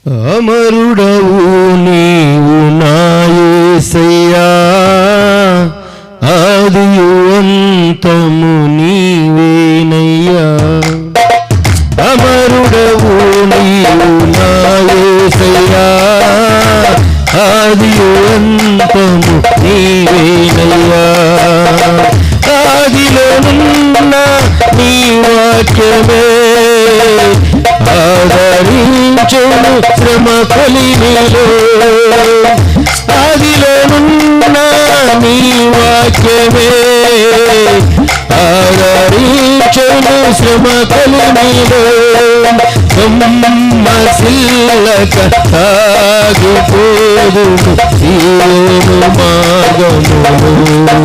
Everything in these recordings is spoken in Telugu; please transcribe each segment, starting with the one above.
అమరుడవు నీవు నా యేసయ్యా, ఆదియు అంతము నీవేనయ్యా. అమరుడవు నీవు నా యేసయ్యా, ఆదియు అంతము నీవేనయ్యా. ఆదిలోనున్న నీ వాక్యమే ఆదరించును శ్రమ కొలిమిలో. ఆదిలోనున్న నీ వాక్యమే ఆదరించును శ్రమ కొలిమిలో. సొమ్మసిల్లక సాగిపోదును సీయోను మార్గములో.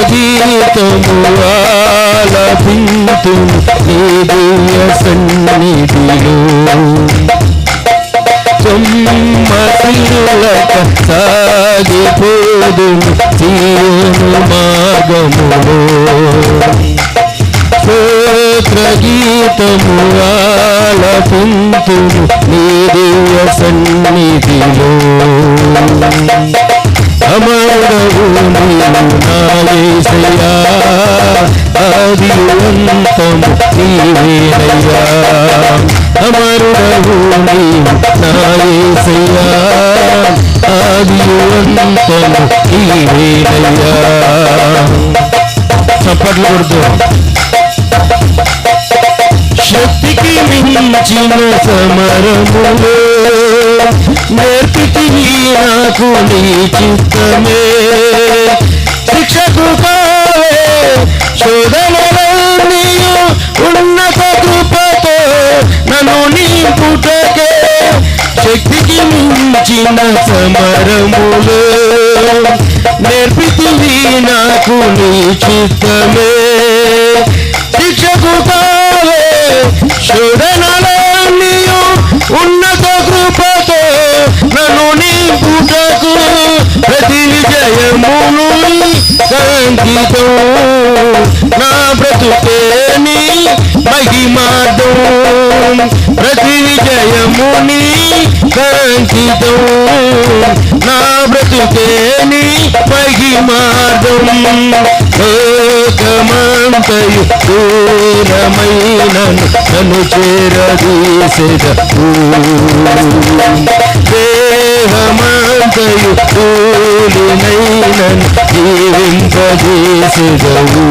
గీతము ఆలపింతును నీ దివ్య సన్నిధిలో. సొమ్మసిల్లక సాగిపోదును సీయోను మార్గములో. స్తోత్రగీతము ఆలపింతును నీ దివ్య సన్నిధిలో. అమరుడవు నీవు నా యేసయ్యా, ఆదియు అంతము నీవేనయ్యా. అమరుడవు నీవు నా యేసయ్యా, ఆదియు అంతము నీవేనయ్యా. చప్పట్లు కొడుతూ శక్తికి మించిన సమరములో నేర్పితివి నాకు నీ చిత్తమే. శిక్షకు కావే శోధనలన్నీయు ఉన్నత కృపతో నన్ను నింపుటకే. శక్తికి మించిన సమరములో నేర్పితివి నాకు నీ చిత్తమే. శిక్షకు కావే శోధనలన్నీయు ఉన్నత కృపతో నన్ను నింపుటకు. ప్రతి విజయమును సంగీతం నా బ్రతుకే నీ మహిమార్థం. ప్రతి విజయముని సంగీతం నా బ్రతుకే నీ మహిమార్థం. లోకమంతయు దూరమైనను నన్ను చేరదీసెదవు. దేహమంతయు తోలినైనను జీవింపజేసెదవు.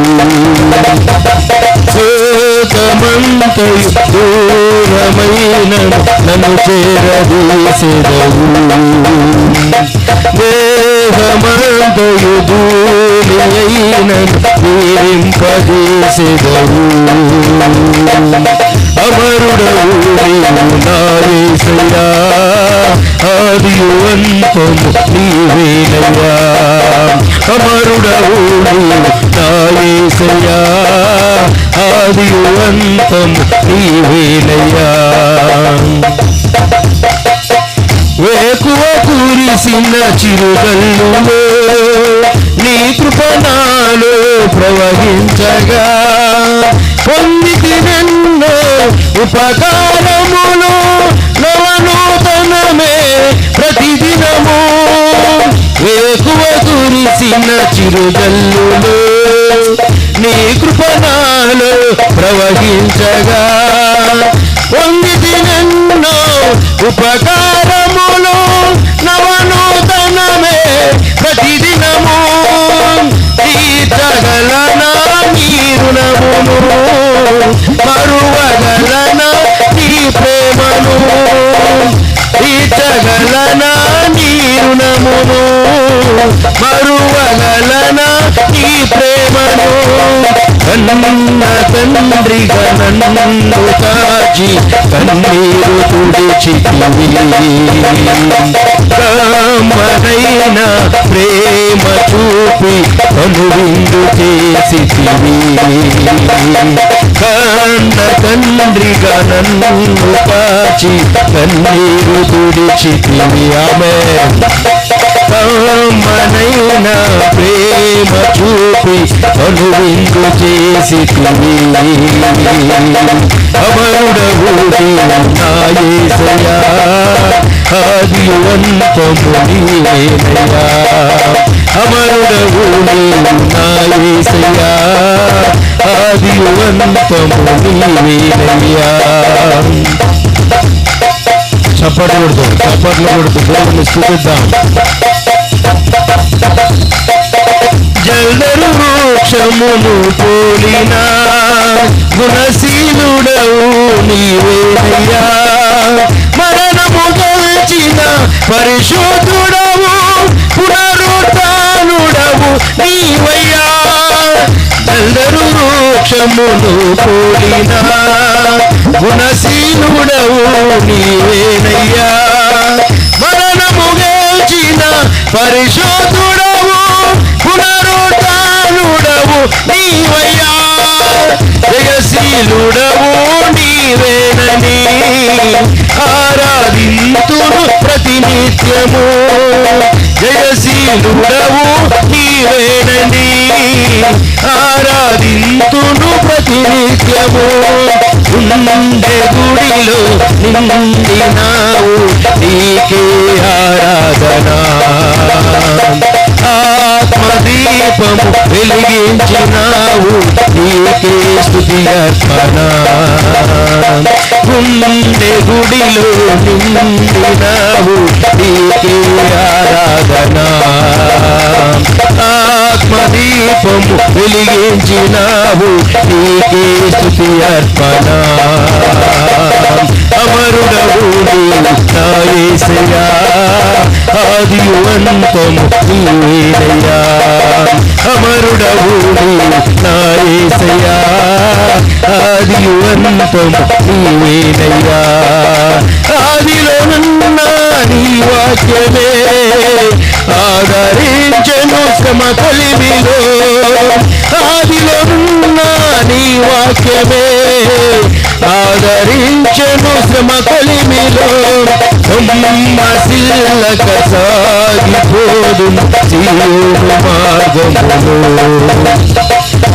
లోకమంతయు దూరమైనను నన్ను చేరదీసెదవు. దేహమంతయు ధూళియైనను జీవింపజేసెదవు. అమరుడవు నీవు నా యేసయ్యా, ఆదియు అంతము నీవేనయ్యా. అమరుడవు నీవు నా యేసయ్యా, ఆదియు అంతము నీవేనయ్యా. వేకువ కురిసిన చిరుగల్లులో నీ కృప నాలో ప్రవహించగా. పొందితినెన్నో ఉపకారములు నవనూతనమే ప్రతిదినము. వేకువ కురిసిన చిరుగల్లులో నీ కృప నాలో ప్రవహించగా. పొందితినెన్నో ఉపకారములు నవనూతనమే ప్రతిదినము. తీర్చగలనా నీ రుణమును, మరువగలనా నీ ప్రేమను. తీర్చగలనా నీ రుణమును, మరువగలనా నీ ప్రేమను. కన్న తండ్రిగా నన్ను కాచి కన్నీరు తుడిచితివి. కామనైన ప్రేమ చూపి కనువిందు చేసితివి. కన్న తండ్రిగా నన్ను కాచి కన్నీరు తుడిచితివి. ఆమేన్. కామనైన ప్రేమ చూపి కనువిందు చేసితివి. అమరుడవు నీవు అంతము నీవేనయ్యా, అమరుడవు నీవు నా యేసయ్యా, ఆదియు అంతము నీవేనయ్యా. చప్పట్లు కొడుతూ దేవుని స్తుతిద్దాం. జల్దరు వృక్షమును పోలిన గుణశీలుడవు నీవేనయ్యా, మరణము గెలిచిన పరిశుద్ధుడవు పునరుత్థానుడవు నీవయ్యా. జల్దరు వృక్షమును పోలిన గుణశీలుడవు నీవేనయ్యా, మరణము గెలిచిన పరిశుద్ధుడవు పునరుత్థానుడవు నీవయ్యా. జయశీలుడవు నీవేనని ఆరాధింతును ప్రతినిత్యము, జయశీలుడవు నీవేనని ఆరాధింతును ప్రతినిత్యము. ఉండే గుడిలో నిండినావు నీకే ఆరాధన, ఆత్మదీపము వెలిగించినావు నీకే స్తుతి అర్పణ. ఉండే గుడిలో నిండినావు నీకే ఆరాధన, ఆత్మదీపము వెలిగించినావు నీకే స్తుతి అర్పణ. అమరుడవు నీవు నా యేసయ్యా, ఆదియు అంతము నీవేనయ్యా, అమరుడవు నీవు నా యేసయ్యా, ఆదియు అంతము నీవేనయ్యా. ఆదిలోనున్న నీ వాక్యమే ఆదరించెను శ్రమ కలిమిలో, ఆదిలోనున్న నీ వాక్యమే ఆదరించెను శ్రమ కలిమిలో. సిల్లక సాగిపోదు సీయోను మార్గములో,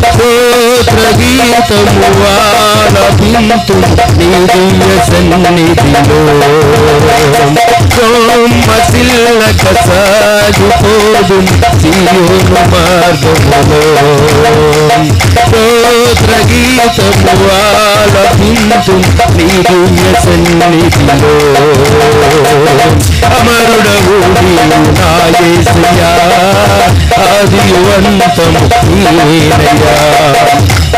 స్తోత్ర గీతము ఆలపింతు నీ దివ్య సన్నిధిలో. సిల్లక సాగిపోదు సీయోను మార్గములో, స్తోత్ర గీతము ఆలపింతు నీ దివ్య సన్నిధిలో. అమరుడవు నీవు నా యేసయ్యా, ఆదియు అంతము నీవేనయ్యా,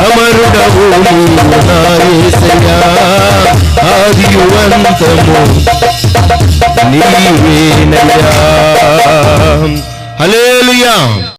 అమరుడవు నీవు నా యేసయ్యా, ఆదియు అంతము నీవేనయ్యా.